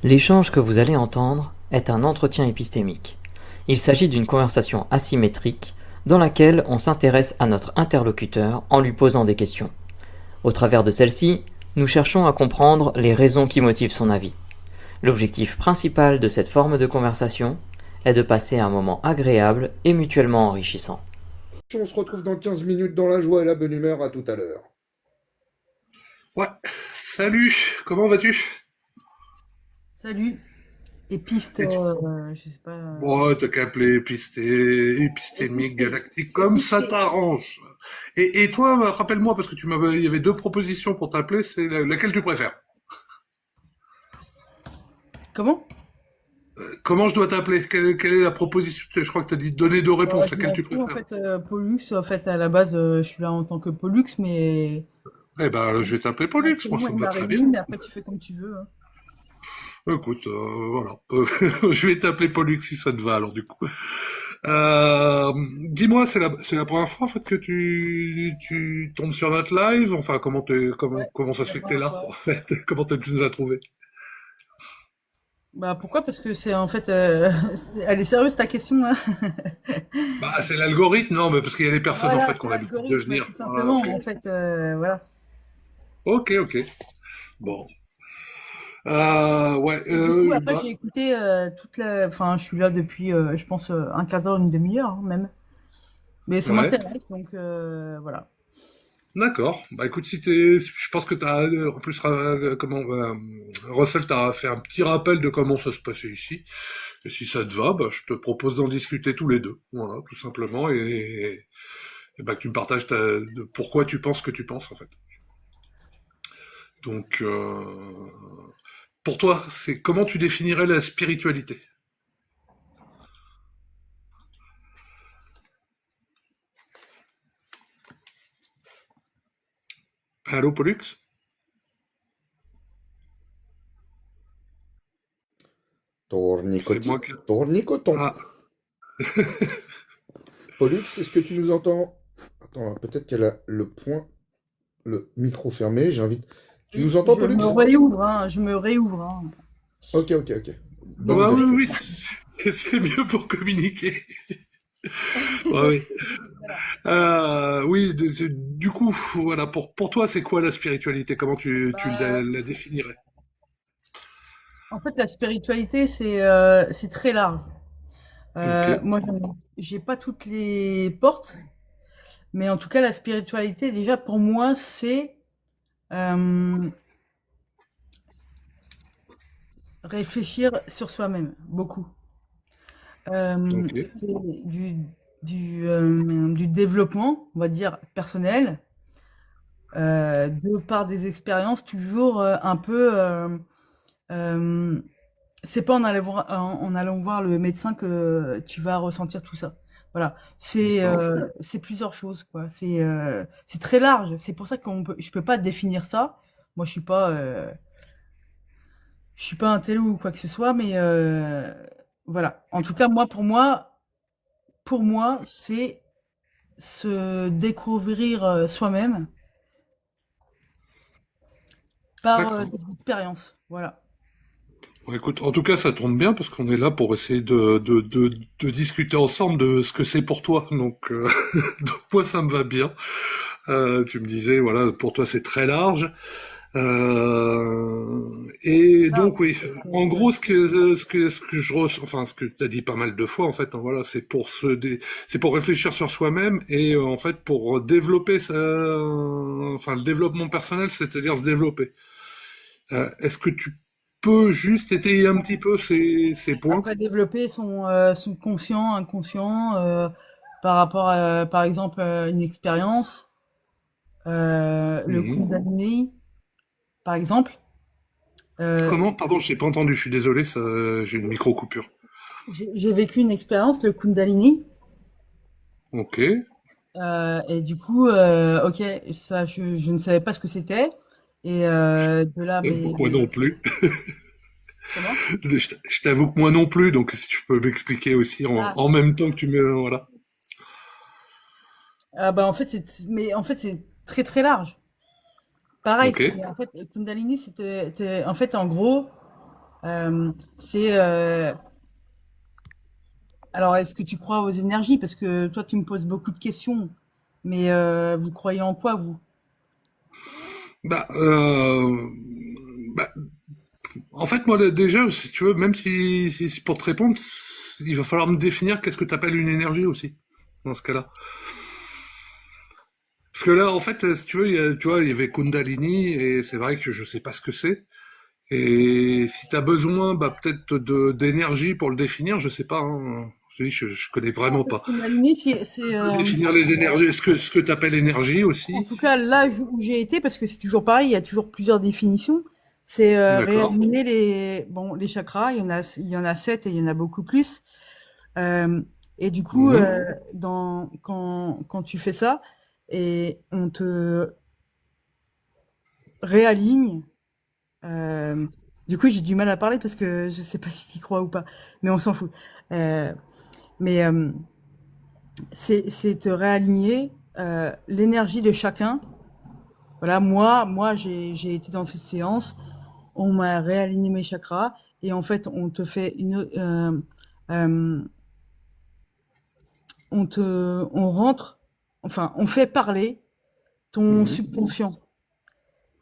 L'échange que vous allez entendre est un entretien épistémique. Il s'agit d'une conversation asymétrique dans laquelle on s'intéresse à notre interlocuteur en lui posant des questions. Au travers de celle-ci, nous cherchons à comprendre les raisons qui motivent son avis. L'objectif principal de cette forme de conversation est de passer un moment agréable et mutuellement enrichissant. On se retrouve dans 15 minutes dans la joie et la bonne humeur. À tout à l'heure. Ouais, salut, comment vas-tu? Salut, épiste, Et tu- je sais pas. Bon, t'as qu'à appeler épistémique Épisté, galactique comme ça épisté. t'arrange. Et toi, rappelle-moi, parce que il y avait deux propositions pour t'appeler, c'est laquelle tu préfères? Comment? Comment je dois t'appeler? Quelle est la proposition? Je crois que t'as dit donner deux réponses, Je laquelle m'en tu fous en préfères? fait, Pollux. En fait, à la base, je suis là en tant que Pollux, mais Eh ben, je vais t'appeler Pollux, moi ça prénom et me va très bien. Marilyn. Après, tu fais comme tu veux, hein. Écoute, voilà. Je vais t'appeler Pollux si ça te va, alors du coup. Dis-moi, c'est la première fois en fait que tu tombes sur notre live. Enfin, Ouais, comment ça c'est se la fait que t'es première là fois. en fait? Comment tu nous as trouvé? Bah pourquoi? Parce que c'est en fait, elle est sérieuse ta question là? Bah, c'est l'algorithme, non, mais parce qu'il y a des personnes en Voilà, fait qui c'est ont l'habitude de l'algorithme, venir. tout Voilà, simplement. ok, En fait, voilà. ok, ok. Bon, ouais, Et du coup, après, bah, j'ai écouté enfin, je suis là depuis, je pense, un quart d'heure, une demi-heure, hein, même. Mais ça ouais. m'intéresse, donc voilà. D'accord. Bah écoute, je pense que en plus, Russell t'a fait un petit rappel de comment ça se passait ici. Et si ça te va, bah, je te propose d'en discuter tous les deux. Voilà, tout simplement. Et bah, que tu me partages de pourquoi tu penses ce que tu penses, en fait. Donc, pour toi, c'est comment tu définirais la spiritualité? Allô, Pollux? C'est Tournicoti, moi qui... tournicoton. Ah, Pollux, est-ce que tu nous entends? Attends, peut-être qu'elle a le micro fermé. J'invite. Tu Oui, nous entends, je Pollux? me réouvre, hein, je me réouvre, hein. Ok, ok, ok. Bonne bah oui, ouverture. oui, c'est mieux pour communiquer. Ouais, oui. Voilà. Oui, du coup, voilà, pour toi, c'est quoi la spiritualité? Comment tu Bah, la définirais? en fait, la spiritualité, c'est très large. Ok, Moi, j'ai pas toutes les portes, mais en tout cas, la spiritualité, déjà pour moi, c'est euh, réfléchir sur soi-même, beaucoup. ok, C'est du, du développement, on va dire, personnel, de par des expériences toujours un peu. Euh, c'est pas en allant voir le médecin que tu vas ressentir tout ça. Voilà, d'accord, c'est plusieurs choses quoi. C'est très large. C'est pour ça je peux pas définir ça. Moi, je suis pas un tel ou quoi que ce soit, mais voilà. En tout cas, pour moi, c'est se découvrir soi-même par d'accord. des expériences. Voilà. Bon, écoute, en tout cas, ça tourne bien parce qu'on est là pour essayer de discuter ensemble de ce que c'est pour toi. Donc, donc moi, ça me va bien. Tu me disais, voilà, pour toi, c'est très large. Et Large, donc oui, en ouais. gros ce que je ressens, enfin ce que tu as dit pas mal de fois en fait, hein, voilà, c'est pour réfléchir sur soi-même et en fait pour développer enfin le développement personnel, c'est-à-dire se développer. Est-ce que tu peux juste étayer un petit peu ces points? Après, développer son conscient, inconscient, par rapport à, par exemple, une expérience, le Mhm. Kundalini, par exemple. Euh, Comment? Pardon, je n'ai pas entendu, je suis désolé, j'ai une micro coupure. j'ai vécu une expérience, le Kundalini, Ok. et du coup, ok, ça, je ne savais pas ce que c'était, et de là, mais Moi non plus. comment? Je t'avoue que moi non plus, donc si tu peux m'expliquer aussi Ah, en même temps que tu me... Voilà. bah en fait, mais en fait, c'est très très large. Pareil, Ok. en fait, Kundalini, en fait, en gros. C'est alors, est-ce que tu crois aux énergies? Parce que toi, tu me poses beaucoup de questions. Mais vous croyez en quoi, vous? Bah, bah, en fait, moi, déjà, si tu veux, même si pour te répondre, il va falloir me définir qu'est-ce que tu appelles une énergie aussi, dans ce cas-là. Parce que là, en fait, si tu veux, tu vois, il y avait Kundalini, et c'est vrai que je sais pas ce que c'est. Et si tu as besoin, bah, peut-être d'énergie pour le définir, je sais pas, hein. Je connais vraiment pas. Kundalini, Définir les énergies, ce que tu appelles énergie en aussi. tout cas, l'âge où j'ai été, parce que c'est toujours pareil, il y a toujours plusieurs définitions, c'est D'accord. réaligner les chakras. Il y en a 7 et il y en a beaucoup plus. Euh, et du coup, Mhm. quand tu fais ça, et on te réaligne, euh, du coup, j'ai du mal à parler parce que je sais pas si tu y crois ou pas, mais on s'en fout. Euh, mais c'est te réaligner l'énergie de chacun. Voilà, moi, j'ai été dans cette séance, on m'a réaligné mes chakras et en fait, on te fait euh, on rentre, enfin, on fait parler ton Mhm. subconscient.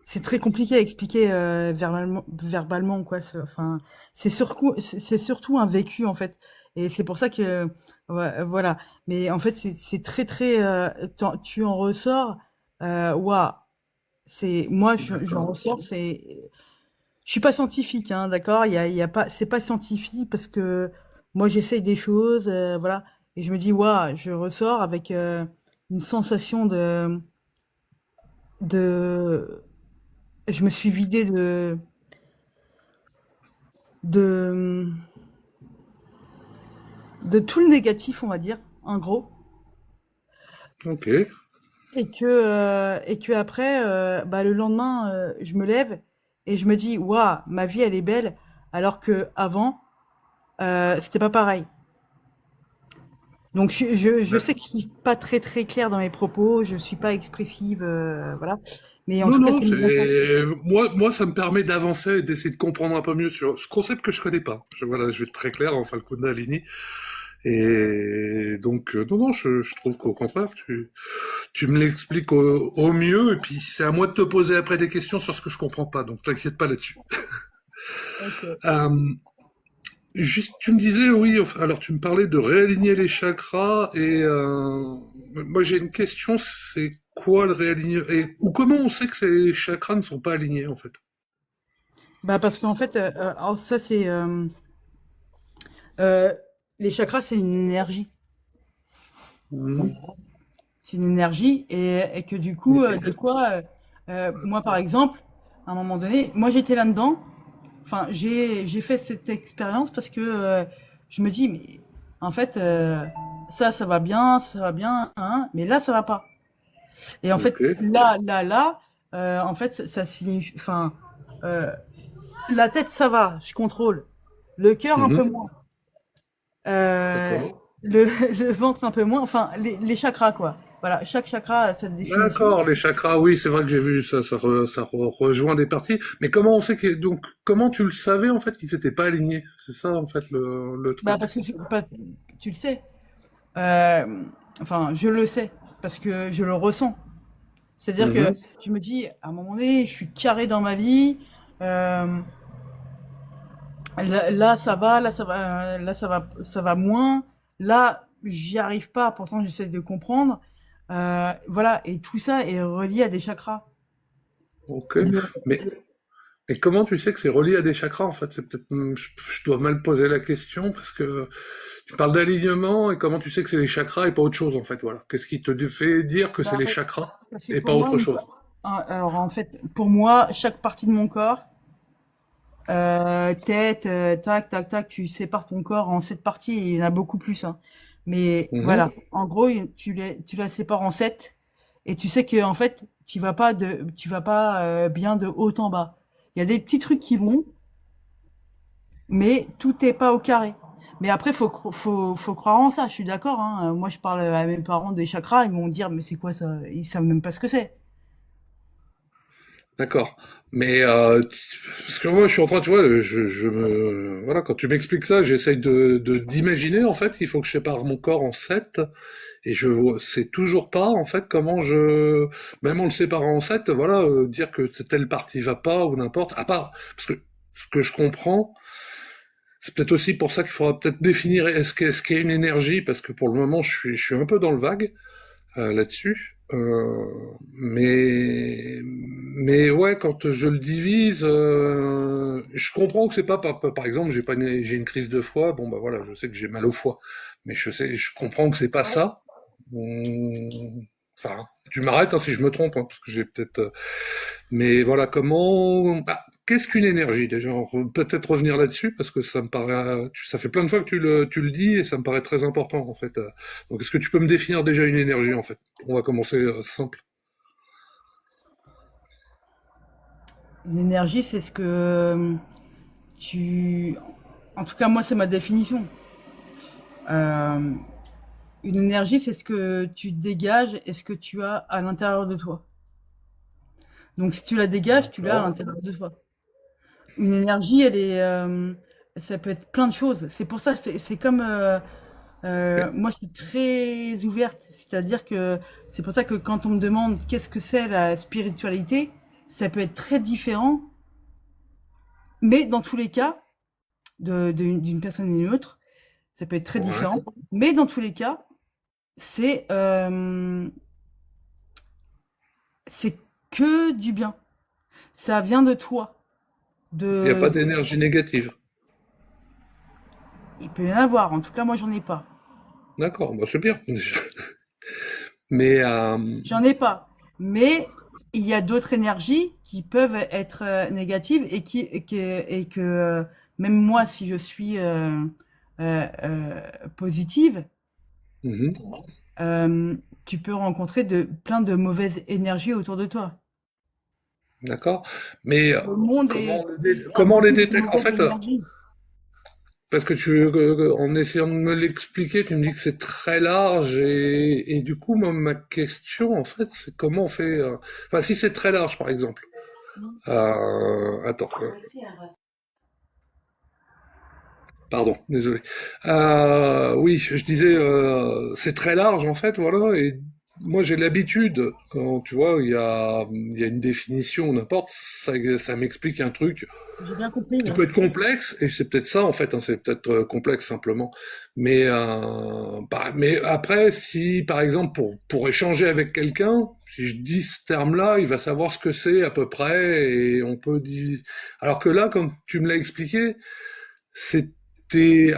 C'est très compliqué à expliquer verbalement quoi. Enfin, c'est surtout un vécu en fait, et c'est pour ça que ouais, voilà. Mais en fait, c'est très très, tu en ressors. Waouh, c'est moi j'en D'accord. ressors. Je suis pas scientifique, hein, d'accord. Il y a pas, c'est pas scientifique parce que moi j'essaye des choses, voilà, et je me dis waouh, je ressors avec une sensation de, je me suis vidé de, de tout le négatif, on va dire, en gros, Ok. et que après, bah, le lendemain, je me lève et je me dis, waouh, ma vie elle est belle, alors que avant, c'était pas pareil. Donc je sais que je suis pas très très claire dans mes propos, je suis pas expressive, voilà, mais en Non, tout cas non, c'est mon ressenti. moi, ça me permet d'avancer et d'essayer de comprendre un peu mieux sur ce concept que je connais pas. Voilà, je vais être très clair, enfin, le Kundalini. Et donc, non, non, je trouve qu'au contraire, tu me l'expliques au mieux, et puis c'est à moi de te poser après des questions sur ce que je comprends pas, donc t'inquiète pas là-dessus. Ok. Euh, Juste, tu me disais, oui, enfin, alors tu me parlais de réaligner les chakras, et moi j'ai une question, c'est quoi le réaligner, et ou comment on sait que ces chakras ne sont pas alignés en fait? Bah parce qu'en fait, alors ça c'est euh, les chakras, c'est une énergie. Mhm. C'est une énergie, et que du coup, des fois, moi par exemple, à un moment donné, moi j'étais là-dedans. Enfin, j'ai fait cette expérience parce que je me dis, mais en fait, ça ça va bien, hein, mais là, ça va pas. Et en fait, Ok, là, en fait, ça signifie, enfin, euh, la tête, ça va, je contrôle. Le cœur, un peu mhm. moins. Euh, D'accord. le, le ventre, un peu moins. Enfin, les chakras, quoi. Voilà, chaque chakra a cette définition. D'accord, les chakras, oui, c'est vrai que j'ai vu ça, rejoint des parties. Mais comment on sait que, donc, comment tu le savais en fait qu'ils s'étaient pas alignés? C'est ça en fait le Bah, truc. parce que tu le sais. Euh, enfin, je le sais parce que je le ressens. C'est-à-dire que Mhm. je me dis, à un moment donné, je suis carré dans ma vie. euh, là, ça va, ça va moins. Là, j'y arrive pas. Pourtant, j'essaie de comprendre. Voilà, et tout ça est relié à des chakras. Ok, Le- mais et comment tu sais que c'est relié à des chakras en fait? C'est peut-être, je dois mal poser la question parce que tu parles d'alignement et comment tu sais que c'est les chakras et pas autre chose en fait, voilà. Qu'est-ce qui te fait dire que c'est Bah, les chakras parce que et pour pas moi, autre chose? alors en fait, pour moi, chaque partie de mon corps, tête, tac, tac, tac, tu sépares ton corps en 7 parties, et il y en a beaucoup plus, hein. Mais Mhm. voilà, en gros, tu la sépares en 7, et tu sais que en fait, tu vas pas bien de haut en bas. Il y a des petits trucs qui vont, mais tout est pas au carré. Mais après, faut croire en ça. Je suis d'accord, hein. Moi, je parle à mes parents des chakras, ils vont dire, mais c'est quoi ça? Ils savent même pas ce que c'est. D'accord. Mais parce que moi, je suis en train, tu vois, voilà, quand tu m'expliques ça, j'essaye d'imaginer en fait qu'il faut que je sépare mon corps en sept, et je vois, c'est toujours pas en fait comment même en le séparant en sept, voilà, dire que telle partie va pas ou n'importe, à part, parce que ce que je comprends, c'est peut-être aussi pour ça qu'il faudra peut-être définir est-ce qu'il y a une énergie, parce que pour le moment, je suis un peu dans le vague là-dessus. Mais ouais, quand je le divise, je comprends que c'est pas par exemple, j'ai une crise de foie, bon bah voilà, je sais que j'ai mal au foie, mais je comprends que c'est pas ça. Enfin, tu m'arrêtes hein, si je me trompe, hein, parce que j'ai peut-être. Mais voilà, qu'est-ce qu'une énergie déjà? Peut-être revenir là-dessus parce que ça me paraît, ça fait plein de fois que tu le dis et ça me paraît très important en fait. Donc, est-ce que tu peux me définir déjà une énergie en fait? On va commencer simple. Une énergie, c'est ce que tu... En tout cas, moi, c'est ma définition. Euh, une énergie, c'est ce que tu dégages et ce que tu as à l'intérieur de toi. Donc, si tu la dégages, tu l'as à D'accord. l'intérieur de toi. Une énergie, ça peut être plein de choses. C'est pour ça, c'est comme, Ok. moi, je suis très ouverte. C'est-à-dire que c'est pour ça que quand on me demande qu'est-ce que c'est la spiritualité, ça peut être très différent, mais dans tous les cas, d'une personne à une autre, ça peut être très Ouais. différent. Mais dans tous les cas, c'est euh, c'est que du bien. Ça vient de toi. Il n'y a pas De, d'énergie négative. il peut y en avoir. En tout cas, moi, j'en ai pas. D'accord, bah c'est bien. Mais J'en ai pas. Mais il y a d'autres énergies qui peuvent être négatives et que même moi, si je suis positive, mhm, euh, tu peux rencontrer plein de mauvaises énergies autour de toi. d'accord. Mais Le monde est comment les rempli de détecter? En mauvaises fait, énergies. parce que en essayant de me l'expliquer, tu me dis que c'est très large et du coup, moi, ma question, en fait, c'est comment on fait. Enfin, si c'est très large, par exemple. Attends. Pardon, désolé. Oui, je disais, c'est très large en fait, voilà. Et moi, j'ai l'habitude, quand tu vois, il y a une définition, n'importe, ça m'explique un truc J'ai bien compris, qui ouais. peut être complexe, et c'est peut-être ça en fait, hein, c'est peut-être complexe simplement. Mais après, si par exemple pour échanger avec quelqu'un, si je dis ce terme-là, il va savoir ce que c'est à peu près, et on peut dire. Alors que là, quand tu me l'as expliqué, c'était,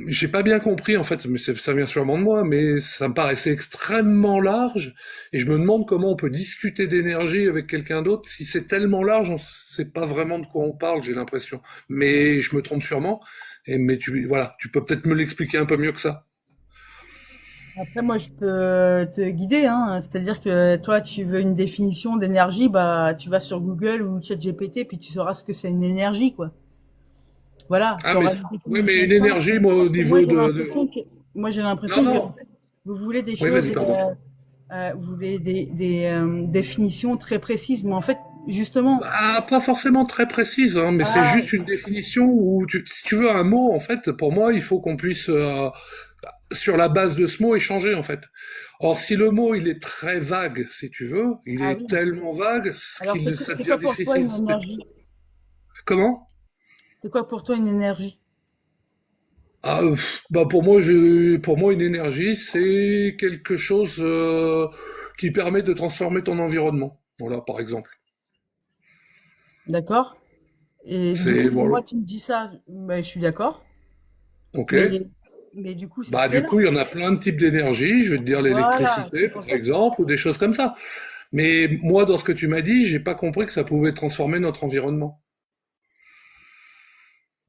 j'ai pas bien compris en fait, mais ça vient sûrement de moi, mais ça me paraissait extrêmement large, et je me demande comment on peut discuter d'énergie avec quelqu'un d'autre si c'est tellement large, on sait pas vraiment de quoi on parle, j'ai l'impression. Mais je me trompe sûrement. Mais voilà, tu peux peut-être me l'expliquer un peu mieux que ça. Après, moi, je peux te guider, hein. C'est-à-dire que toi, tu veux une définition d'énergie, bah, tu vas sur Google ou ChatGPT, puis tu sauras ce que c'est une énergie, quoi. Voilà, Ah tu mais auras une oui, mais définition une simple. énergie, moi au Parce que moi, niveau j'ai de... l'impression que, moi, j'ai Non, l'impression que non. vous voulez des Oui, choses, vas-y, pardon. vous voulez des définitions très précises. Mais en fait, justement, Ah, pas forcément très précise, hein, mais c'est ah, juste une définition où, si tu veux un mot, en fait, pour moi, il faut qu'on puisse, sur la base de ce mot, échanger, en fait. Or, si le mot, il est très vague, si tu veux, il ah est oui. tellement vague, Alors, ça c'est devient quoi pour toi difficile. une énergie? Comment? C'est quoi pour toi une énergie? Ah, bah pour moi, une énergie, c'est quelque chose qui permet de transformer ton environnement. Voilà, par exemple. D'accord? Et du coup, C'est, voilà. moi, tu me dis ça, mais je suis d'accord. Ok. Mais, mais du coup, c'est Bah, très du coup, large. il y en a plein de types d'énergie. Je vais te dire Voilà, l'électricité, c'est pour par ça que exemple, ou des choses comme ça. Mais moi, dans ce que tu m'as dit, j'ai pas compris que ça pouvait transformer notre environnement.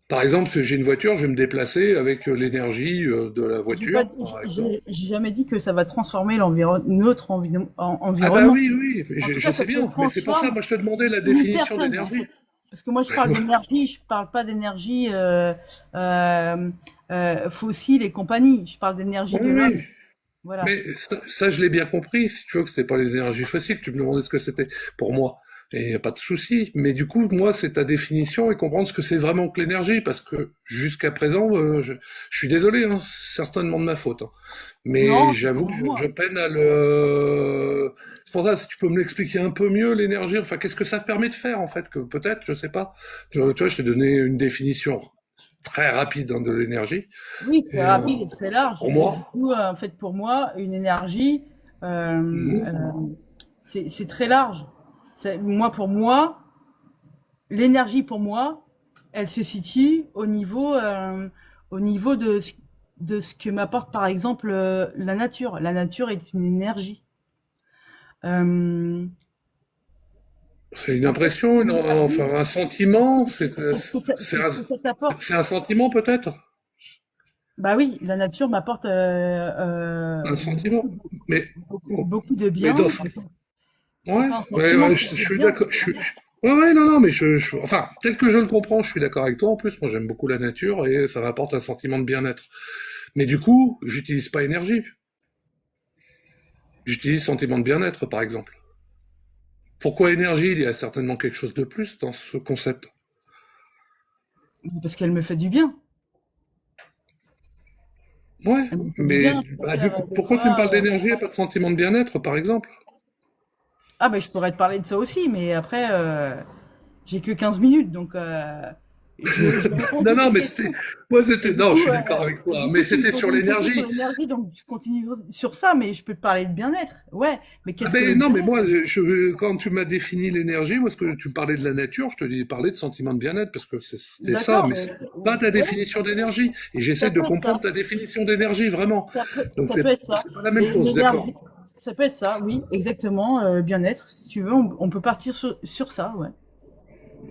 Par exemple, si j'ai une voiture, je vais me déplacer avec l'énergie de la j'ai pas, voiture, par exemple. j'ai jamais dit que ça va transformer Ah bah environnement. oui, oui, En tout je cas, ça sais te bien. Mais c'est pour ça, transforme moi, je te demandais la une définition personne, en d'énergie. fait. Parce que moi, je parle d'énergie, je parle pas d'énergie euh, fossile et compagnie. Je parle d'énergie Oui, de oui. l'homme. Voilà. Mais ça, je l'ai bien compris. Si tu veux que c'était pas les énergies fossiles, tu me demandais ce que c'était pour moi. Et il n'y a pas de souci. Mais du coup, moi, c'est ta définition et comprendre ce que c'est vraiment que l'énergie, parce que jusqu'à présent, je suis désolé, hein, c'est certainement de ma faute, hein. Mais Non, c'est j'avoue pour que je moi. peine à le. C'est pour ça, si tu peux me l'expliquer un peu mieux, l'énergie, enfin, qu'est-ce que ça te permet de faire, en fait, que peut-être, je sais pas. Tu vois, je t'ai donné une définition très rapide, hein, de l'énergie. Oui, c'est Et rapide et très large. pour Et du moi, coup, en fait, pour moi, une énergie, c'est très large. Pour moi, l'énergie, pour moi, elle se situe au niveau de ce que m'apporte, par exemple, la nature. La nature est une énergie. Euh, c'est une en fait, impression, l'énergie, enfin, un sentiment, c'est ce que ça t'apporte. c'est un sentiment peut-être, Bah oui, la nature m'apporte un sentiment. Mais, beaucoup de mais bien. dans, C'est ouais, pas un ouais, sentiment, ouais, c'est je de suis bien. d'accord. Ouais, ouais, non, non, mais enfin, tel que je le comprends, je suis d'accord avec toi. En plus, moi, j'aime beaucoup la nature et ça m'apporte un sentiment de bien-être. Mais du coup, j'utilise pas énergie. J'utilise sentiment de bien-être, par exemple. Pourquoi énergie? Il y a certainement quelque chose de plus dans ce concept. Parce qu'elle me fait du bien. Ouais, Elle me fait du mais bien. Je bah, du préfère coup, des pourquoi tu me fois. parles d'énergie et pas de sentiment de bien-être, par exemple? Ah, ben je pourrais te parler de ça aussi, mais après, j'ai que 15 minutes, donc je réponds Non, juste non, aux mais c'était, questions. moi, Et c'était, du non, je coup, suis d'accord avec et toi, du mais coup, tu me c'était poses sur une question sur l'énergie. l'énergie, donc je continue sur ça, mais je peux te parler de bien-être. Ouais, mais Ah qu'est-ce que le ben non, mais bien-être? moi, quand tu m'as défini l'énergie, moi, ce que tu me parlais de la nature, je te dis parler de sentiment de bien-être parce que c'était ça, D'accord, mais mais c'est pas ta ouais, définition d'énergie. Et j'essaie ça de peut être ça. comprendre ta définition d'énergie, vraiment. Donc Ça peut être ça. c'est pas la même Mais chose, d'accord. l'énergie, ça peut être ça, oui, exactement. Bien-être, si tu veux, on peut partir sur ça, ouais.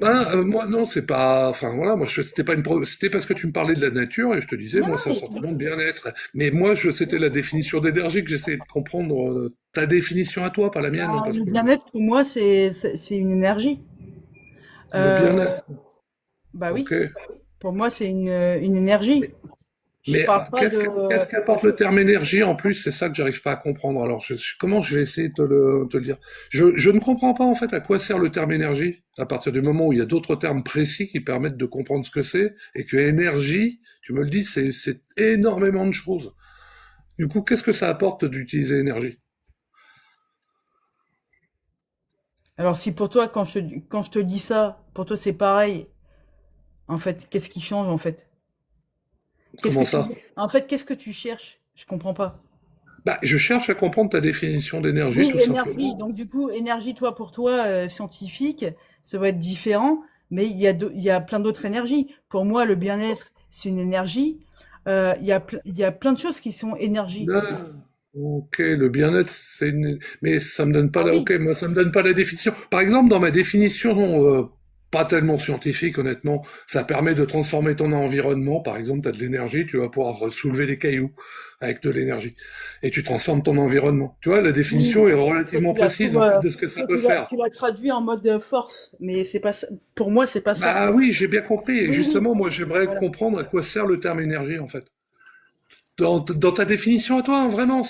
Ah, moi, non, c'est pas, enfin, voilà, moi, c'était pas c'était parce que tu me parlais de la nature et je te disais, Non, moi, non, c'est un sentiment de bien-être. Mais moi, c'était la définition d'énergie que j'essayais de comprendre, ta définition à toi, pas la mienne, hein, non, parce le que bien-être, pour moi, c'est une énergie. le Euh, bien-être, Bah ok. oui, pour moi, c'est une énergie. Je Mais parle pas de. qu'est-ce qu'apporte le terme énergie en plus? C'est ça que j'arrive pas à comprendre. Alors, comment je vais essayer de te le dire? Je ne comprends pas en fait à quoi sert le terme énergie à partir du moment où il y a d'autres termes précis qui permettent de comprendre ce que c'est et que énergie, tu me le dis, c'est énormément de choses. Du coup, qu'est-ce que ça apporte d'utiliser énergie? Alors, si pour toi, quand je te dis ça, pour toi, c'est pareil, en fait, qu'est-ce qui change, en fait? Qu'est-ce que Comment tu. ça? En fait, qu'est-ce que tu cherches? Je comprends pas. Bah, je cherche à comprendre ta définition d'énergie, Oui, tout énergie. simplement. Donc, du coup, énergie, toi, pour toi, scientifique, ça va être différent, mais il y a plein d'autres énergies. Pour moi, le bien-être, c'est une énergie. Il y a plein de choses qui sont énergie. Ah, ok, le bien-être, mais ça me donne pas Ah la, oui, ok, moi, ça me donne pas la définition. Par exemple, dans ma définition, pas tellement scientifique, honnêtement, ça permet de transformer ton environnement. Par exemple, tu as de l'énergie, tu vas pouvoir soulever des cailloux avec de l'énergie. Et tu transformes ton environnement. Tu vois, la oui. définition est Toi, relativement précise, en fait, de ce que ça peut faire. tu l'as traduit en mode force, mais c'est pas ça. Pour moi, c'est pas ça. Bah oui, j'ai bien compris. Et Oui, oui, justement, moi, j'aimerais voilà. comprendre à quoi sert le terme énergie, en fait. Dans ta définition à toi, hein, vraiment,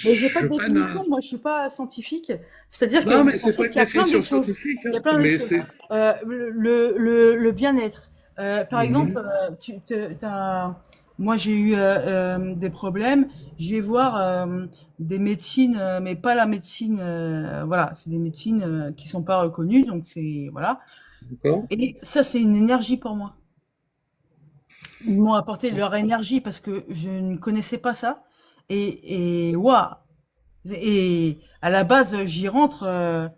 Mais j'ai pas je de peine à... définition, moi je suis pas scientifique. C'est-à-dire Non, mais en c'est pas fait, une il y a plein de définition choses. scientifique, Il y hein, a plein de mais choses. c'est... Le bien-être. Par exemple, Mhm. moi j'ai eu des problèmes. Je vais voir des médecines, mais pas la médecine. Voilà, c'est des médecines qui sont pas reconnues, donc c'est voilà. D'accord. Et ça, c'est une énergie pour moi. Ils m'ont apporté leur énergie parce que je ne connaissais pas ça. Et waouh! Et à la base, j'y rentre, euh,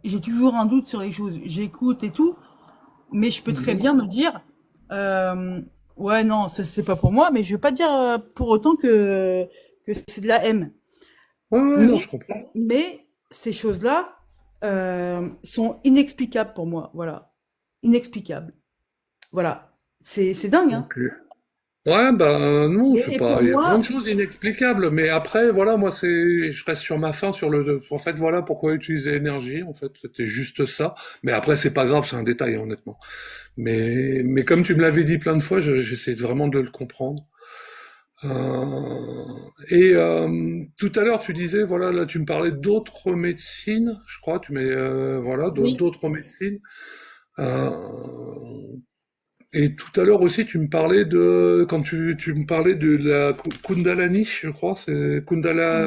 j'ai toujours un doute sur les choses. J'écoute et tout, mais je peux très Mhm. bien me dire, euh, ouais, non, ça, c'est pas pour moi, mais je veux pas dire pour autant que c'est de la haine. Ouais, ouais, non, Mais, je comprends. mais ces choses-là sont inexplicables pour moi. Voilà. Inexplicables. Voilà. C'est dingue, hein. Ok. Ouais, ben non, c'est Et pas. pour Il y a plein de moi, choses inexplicables, mais après, voilà, moi, je reste sur ma faim sur le. En fait, voilà pourquoi utiliser énergie. En fait, c'était juste ça. Mais après, c'est pas grave, c'est un détail, hein, honnêtement. Mais comme tu me l'avais dit plein de fois, j'essaie vraiment de le comprendre. Et tout à l'heure, tu disais, voilà, là, tu me parlais d'autres médecines, je crois, voilà, Oui. d'autres médecines. Euh, et tout à l'heure aussi, quand tu me parlais de la Kundalani, je crois, c'est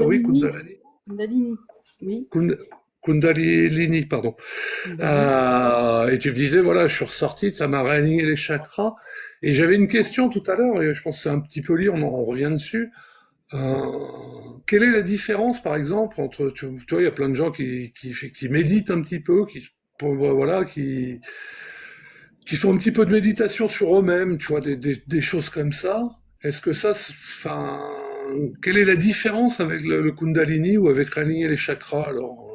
oui, Kundalini. Kundalani. Kundalini. Oui. Kund- Kundalini, pardon. Kundalini. Et tu me disais, voilà, je suis ressorti, ça m'a réaligné les chakras. Et j'avais une question tout à l'heure, et je pense que c'est un petit peu lié, on revient dessus. Euh, Quelle est la différence, par exemple, entre, tu vois, il y a plein de gens qui méditent un petit peu, voilà, qui font un petit peu de méditation sur eux-mêmes, tu vois, des choses comme ça. Est-ce que enfin, quelle est la différence avec le Kundalini ou avec réaligner les chakras, alors?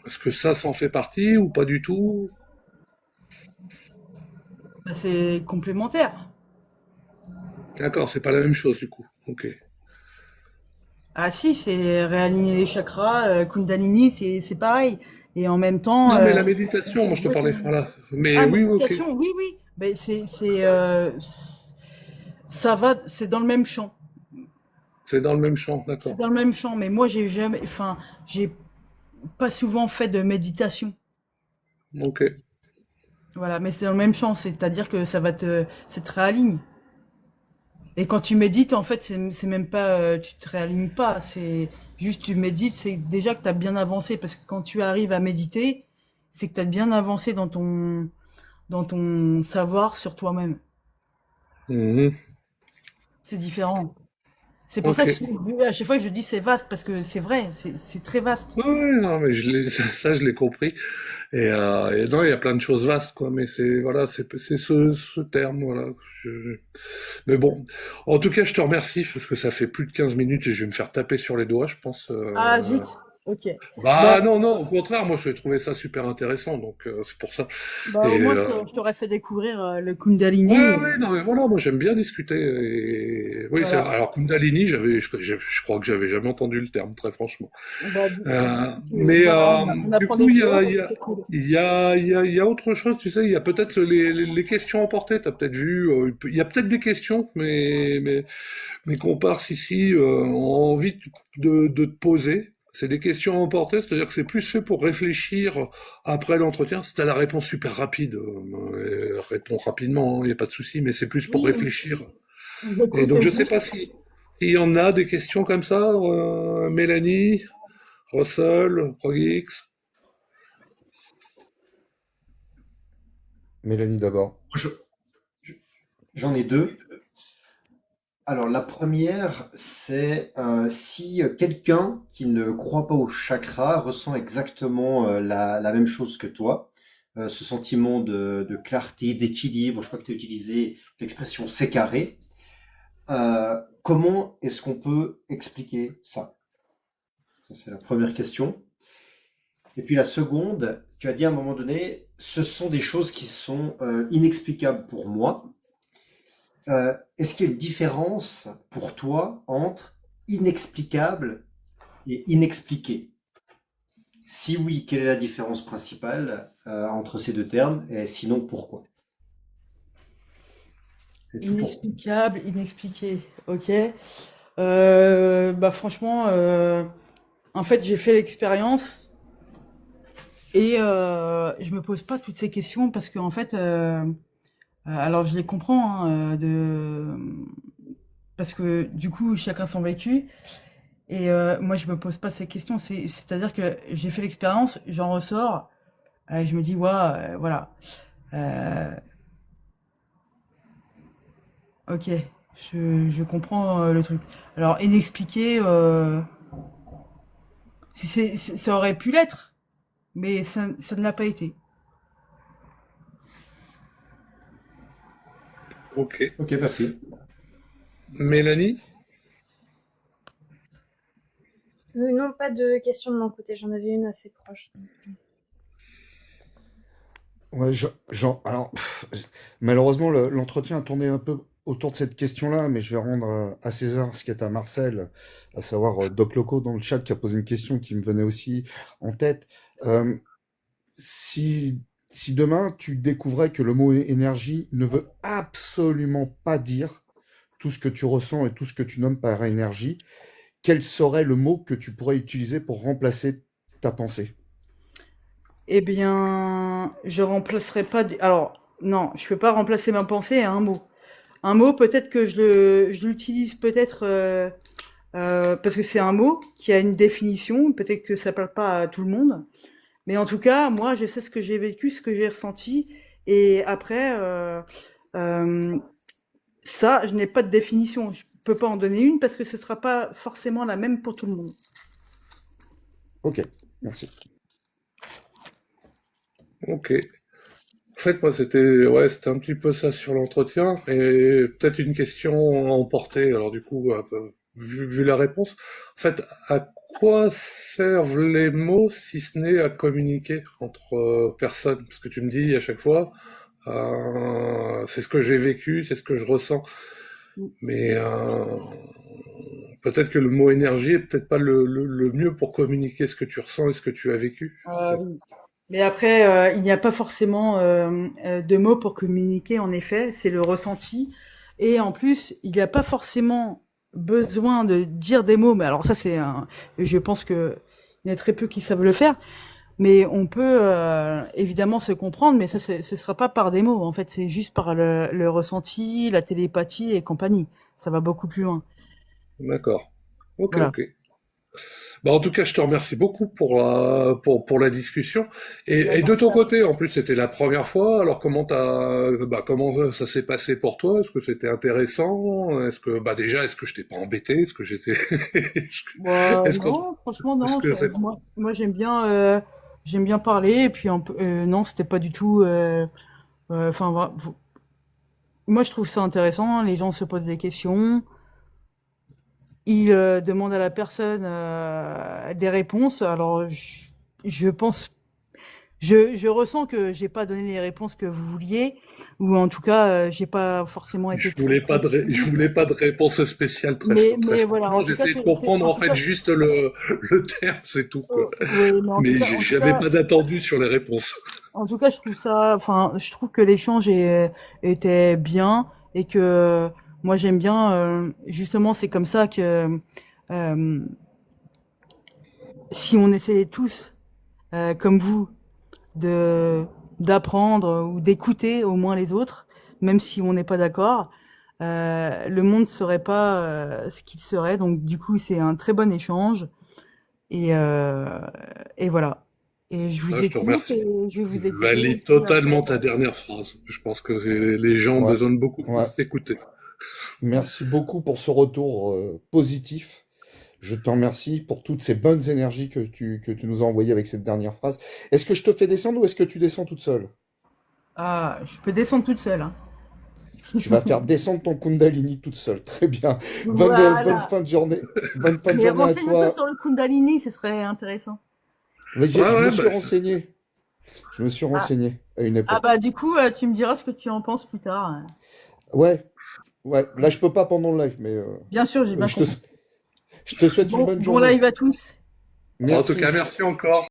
Est-ce que ça s'en fait partie ou pas du tout? Bah, c'est complémentaire. D'accord, c'est pas la même chose du coup. Ok. Ah si, c'est réaligner les chakras, Kundalini, c'est pareil. Et en même temps, Non, mais la méditation, moi je te ouais, parlais, voilà. Mais ah, oui, ok. méditation, oui, oui. Mais ça va, c'est dans le même champ. C'est dans le même champ, C'est d'accord. dans le même champ. Mais moi, j'ai jamais, enfin, j'ai pas souvent fait de méditation. Ok. Voilà, mais c'est dans le même champ, c'est-à-dire que ça te réaligne. Et quand tu médites, en fait, c'est même pas, tu te réalignes pas, c'est juste tu médites, c'est déjà que tu as bien avancé, parce que quand tu arrives à méditer, c'est que tu as bien avancé dans ton savoir sur toi-même. Mhm. C'est différent. C'est pour ça Ok. que à chaque fois je dis c'est vaste, parce que c'est vrai, c'est très vaste. Ouais, ouais, non, mais ça, je l'ai compris. Et non, il y a plein de choses vastes, quoi. Mais voilà, c'est ce terme, voilà. Mais bon, en tout cas, je te remercie parce que ça fait plus de 15 minutes et je vais me faire taper sur les doigts, je pense. Ah zut, ok. Bah Bah, non, non, au contraire, moi, je trouvais ça super intéressant, donc c'est pour ça. bah au Et moins je t'aurais fait découvrir le Kundalini. ouais, ouais, non, mais voilà, moi, j'aime bien discuter. Et oui, Voilà. alors Kundalini, je crois que j'avais jamais entendu le terme, très franchement. Bah, Mais voilà, on du apprend coup, des choses, c'est cool. il y a autre chose, tu sais, il y a peut-être les questions emportées, t'as peut-être vu, il y a peut-être des questions, mais qu'on part ici ont envie de te poser. C'est des questions emportées, c'est-à-dire que c'est plus fait pour réfléchir après l'entretien. Si t'as la réponse super rapide, réponds rapidement, il n'y a pas de souci, mais c'est plus pour Oui, réfléchir. Et j'écoute donc, je sais juste. pas s'il y en a des questions comme ça, Mélanie, Russell, Progix. Mélanie d'abord. Je- J'en ai deux. Alors, la première, c'est si quelqu'un qui ne croit pas au chakra ressent exactement la même chose que toi, ce sentiment de clarté, d'équilibre, je crois que tu as utilisé l'expression c'est carré, comment est-ce qu'on peut expliquer ça? Ça, c'est la première question. Et puis la seconde, tu as dit à un moment donné, ce sont des choses qui sont inexplicables pour moi. Est-ce qu'il y a une différence pour toi entre inexplicable et inexpliqué? Si oui, quelle est la différence principale entre ces deux termes? Et sinon, pourquoi? C'est tout pour moi. Inexplicable, inexpliqué. Ok. Bah franchement, en fait, j'ai fait l'expérience et je me pose pas toutes ces questions parce que en fait, alors je les comprends hein, parce que du coup, chacun son vécu. Et moi, je me pose pas ces questions. C'est-à-dire que j'ai fait l'expérience, j'en ressors, je me dis, ouais, voilà. Euh, ok, je comprends le truc. Alors, inexpliqué, ça aurait pu l'être, mais ça ne l'a pas été. Ok. Ok, merci. Mélanie? Non, pas de question de mon côté, j'en avais une assez proche. Ouais, alors, malheureusement, l'entretien a tourné un peu autour de cette question-là, mais je vais rendre à César ce qui est à Marcel, à savoir Doc Loco dans le chat qui a posé une question qui me venait aussi en tête. Euh, si, si demain tu découvrais que le mot énergie ne veut absolument pas dire tout ce que tu ressens et tout ce que tu nommes par énergie, quel serait le mot que tu pourrais utiliser pour remplacer ta pensée? Eh bien, je remplacerai pas. Alors, non, je peux pas remplacer ma pensée à un mot. Un mot, peut-être que je l'utilise peut-être parce que c'est un mot qui a une définition. Peut-être que ça parle pas à tout le monde. Mais en tout cas, moi, je sais ce que j'ai vécu, ce que j'ai ressenti. Et après, ça, je n'ai pas de définition. Je peux pas en donner une parce que ce sera pas forcément la même pour tout le monde. Ok, merci. Ok. En fait, moi, c'était un petit peu ça sur l'entretien, et peut-être une question à emporter. Alors du coup, vu la réponse, en fait, à quoi servent les mots si ce n'est à communiquer entre personnes? Parce que tu me dis à chaque fois, c'est ce que j'ai vécu, c'est ce que je ressens. Mais peut-être que le mot énergie est peut-être pas le mieux pour communiquer ce que tu ressens et ce que tu as vécu. Oui. Mais après, il n'y a pas forcément de mots pour communiquer, en effet, c'est le ressenti. Et en plus, il n'y a pas forcément besoin de dire des mots, mais alors ça, je pense que il y a très peu qui savent le faire. Mais on peut évidemment se comprendre, mais ça, ce sera pas par des mots. En fait, c'est juste par le ressenti, la télépathie et compagnie. Ça va beaucoup plus loin. D'accord. Ok, Voilà. ok. Bah, en tout cas, je te remercie beaucoup pour la discussion. Et de ton côté, en plus, c'était la première fois. Alors, comment ça s'est passé pour toi? Est-ce que c'était intéressant? Est-ce que je t'ai pas embêté? Est-ce que j'étais, est-ce que, Non, franchement, est-ce non. que c'est, Moi, j'aime bien parler. Et puis, non, c'était pas du tout. Enfin, moi, je trouve ça intéressant. Les gens se posent des questions. Ils demandent à la personne des réponses. Alors, je pense, je ressens que j'ai pas donné les réponses que vous vouliez, ou en tout cas, j'ai pas forcément été très je précise. voulais pas de réponse spéciale Mais très voilà, en franchement. tout cas, J'essayais de comprendre, en en tout fait, cas, juste le terme, c'est tout, quoi. ouais, mais Mais j'avais pas d'attendu sur les réponses. en tout cas, je trouve que l'échange était bien et que moi j'aime bien. Justement, c'est comme ça que euh, si on essayait tous, comme vous, de d'apprendre ou d'écouter au moins les autres, même si on n'est pas d'accord, le monde serait pas ce qu'il serait. Donc du coup, c'est un très bon échange et euh, et voilà. Et je Ah, vous je te écoute et remercie. je vais vous Je écouter valide aussi après. totalement ta dernière phrase. Je pense que les gens ont Ouais, besoin de beaucoup ouais. plus t'écouter. Merci beaucoup pour ce retour positif. Je t'en remercie pour toutes ces bonnes énergies que tu nous as envoyées avec cette dernière phrase. Est-ce que je te fais descendre ou est-ce que tu descends toute seule? Ah, je peux descendre toute seule, hein. Tu vas faire descendre ton Kundalini toute seule. Très bien. Bonne Voilà. fin de journée. Bonne fin de Mais journée à renseigne-toi toi. sur le Kundalini, ce serait intéressant. Mais Ouais, je me ouais, suis renseigné. Je me suis Ah, renseigné à une ah époque. bah du coup, tu me diras ce que tu en penses plus tard, hein. Ouais, ouais. Là, je peux pas pendant le live, mais Bien sûr, j'ai bien je te, compris. je te souhaite une bonne Bon journée. live à tous. en tout cas, Merci. merci encore.